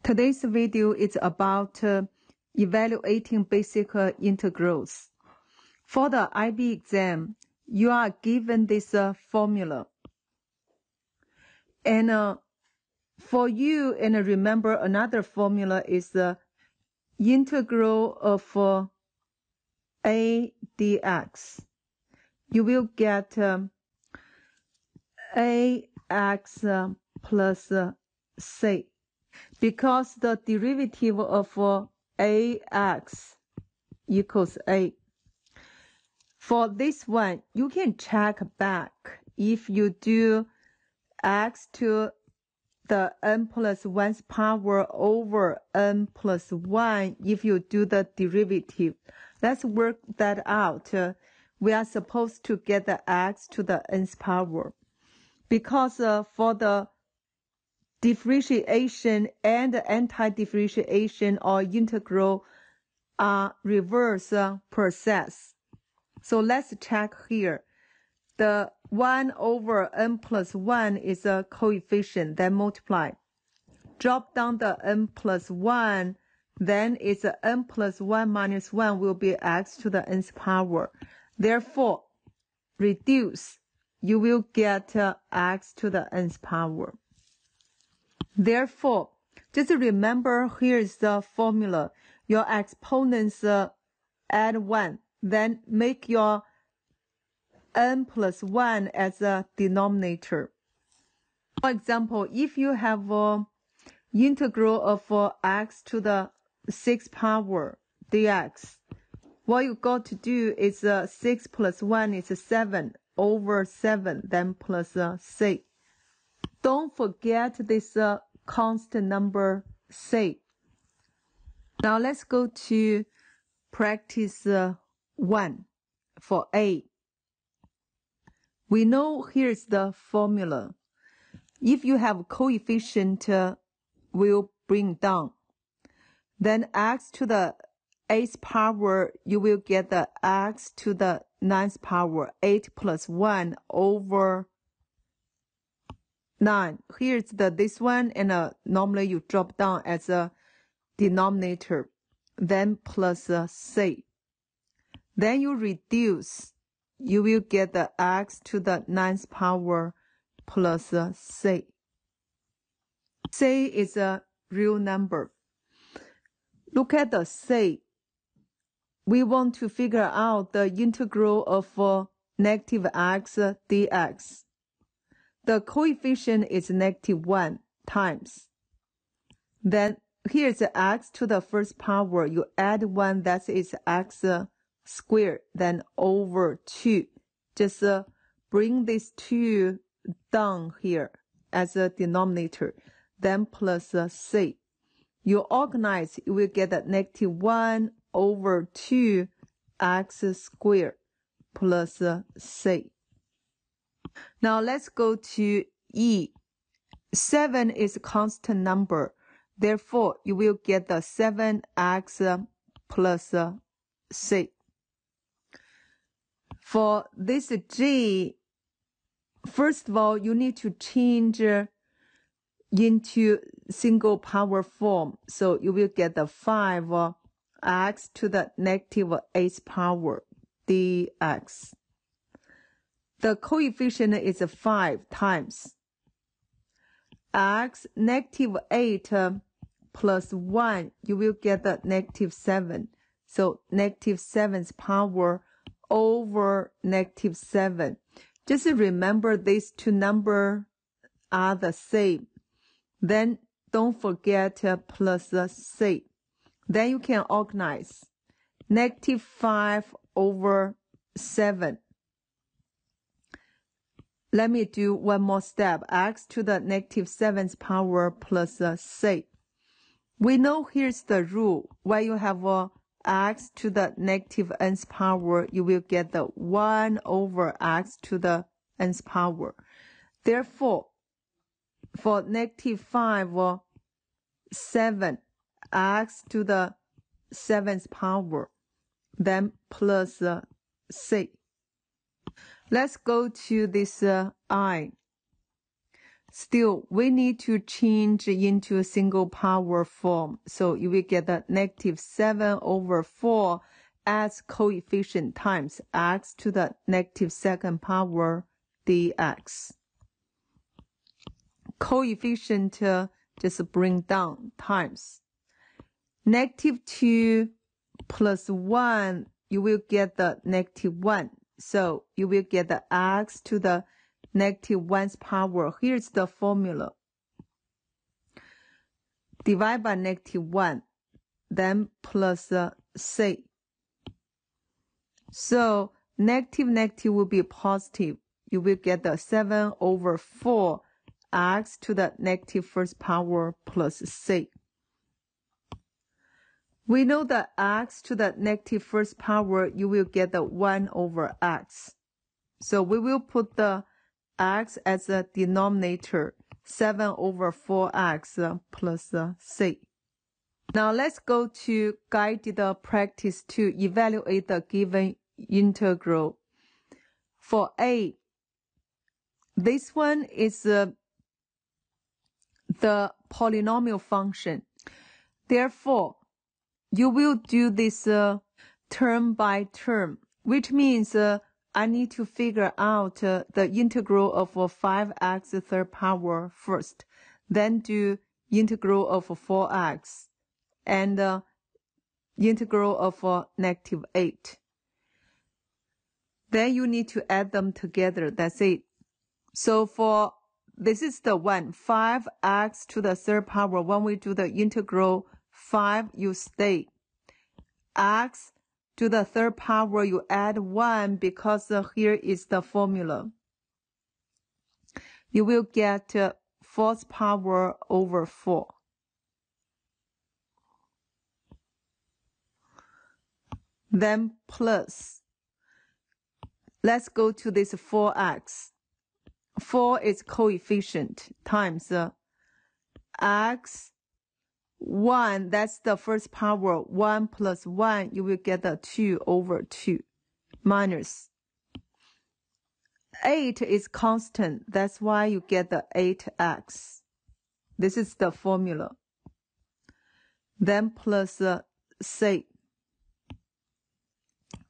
Today's video is about evaluating basic integrals. For the IB exam, you are given this formula. And for you, and remember another formula is the integral of a dx. You will get ax plus c. Because the derivative of ax equals a. For this one, you can check back. If you do x to the n plus 1's power over n plus 1, if you do the derivative, let's work that out. We are supposed to get the x to the n's power. Because for the differentiation and anti-differentiation or integral are reverse process. So let's check here. The 1 over n plus 1 is a coefficient, then multiply. Drop down the n plus 1, then it's n plus 1 minus 1 will be x to the n's power. Therefore, reduce, you will get x to the n's power. Therefore, just remember here is the formula. Your exponents add 1, then make your n plus 1 as a denominator. For example, if you have an integral of x to the 6th power dx, what you got to do is 6 plus 1 is 7 over 7, then plus c. Don't forget this constant number c. Now let's go to practice 1 for a. We know here's the formula. If you have coefficient, will bring down. Then x to the 8th power, you will get the x to the 9th power, 8 plus 1 over 9. Here's this one, and normally you drop down as a denominator, then plus c. Then you reduce, you will get the x to the 9th power plus c. C is a real number. Look at the c. We want to figure out the integral of negative x dx. The coefficient is negative 1 times. Then here's x to the 1st power. You add 1, that is x squared, then over 2. Just bring this 2 down here as a denominator, then plus c. You organize, you will get a negative 1 over 2 x squared plus c. Now let's go to E. 7 is a constant number. Therefore, you will get the 7x plus c. For this G, first of all, you need to change into single power form. So you will get the 5x to the negative 8th power dx. The coefficient is 5 times x negative 8 plus 1, you will get the negative 7. So negative 7's power over negative 7. Just remember these two numbers are the same. Then don't forget plus c. Then you can organize. Negative 5 over 7. Let me do one more step. X to the negative 7th power plus c. We know here's the rule. When you have x to the negative nth power, you will get the 1 over x to the nth power. Therefore, for negative 5 or 7, x to the 7th power, then plus c. Let's go to this I. Still, we need to change into a single power form. So you will get the negative 7 over 4 as coefficient times x to the negative second power dx. Coefficient just bring down times. Negative 2 plus 1, you will get the negative 1. So you will get the x to the negative 1's power. Here's the formula. Divide by negative 1, then plus c. So negative will be positive. You will get the 7 over 4 x to the negative first power plus c. We know that x to the negative first power, you will get the 1 over x. So we will put the x as a denominator, 7 over 4x plus c. Now let's go to guided practice to evaluate the given integral. For a, this one is the polynomial function. Therefore, you will do this term by term, which means I need to figure out the integral of 5x third power first, then do integral of 4x, and integral of negative 8. Then you need to add them together. That's it. So for this is the one, 5x to the third power. When we do the integral 5, you stay. X to the third power, you add 1 because here is the formula. You will get fourth power over 4. Then plus. Let's go to this 4x. 4 is coefficient times x 1, that's the first power. 1 plus 1, you will get the 2 over 2 minus 8 is constant. That's why you get the 8x. This is the formula. Then plus c.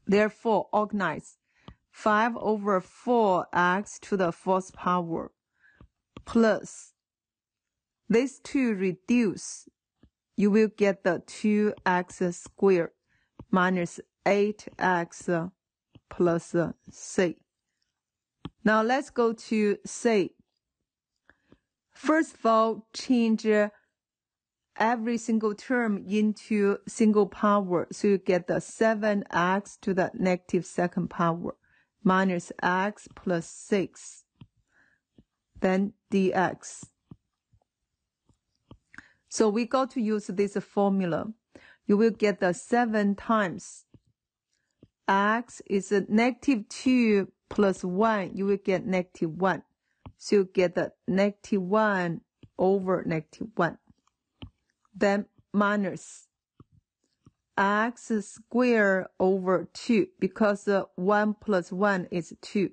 Therefore, organize 5 over 4x to the fourth power plus these two reduce. You will get the 2x squared minus 8x plus c. Now let's go to c. First of all, change every single term into single power. So you get the 7x to the negative second power minus x plus 6. Then dx. So we got to use this formula. You will get the 7 times x is a negative 2 plus 1. You will get negative 1. So you get the negative 1 over negative 1. Then minus x squared over 2 because 1 plus 1 is 2.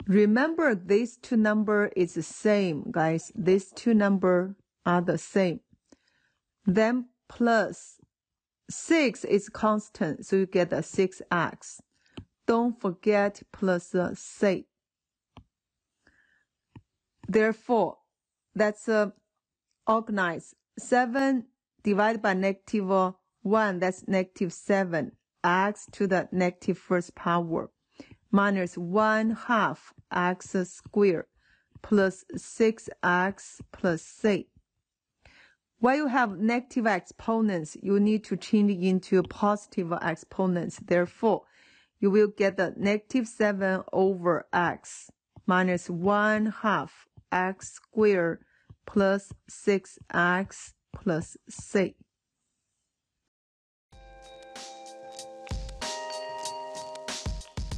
Remember, these two numbers is the same, guys. These two numbers are the same. Then plus 6 is constant, so you get the 6x. Don't forget plus c. Therefore, that's organize. 7 divided by negative 1, that's negative 7. X to the negative first power minus 1/2 x squared plus 6x plus c. When you have negative exponents, you need to change into positive exponents. Therefore, you will get the negative 7 over x minus 1/2 x squared plus 6x plus c.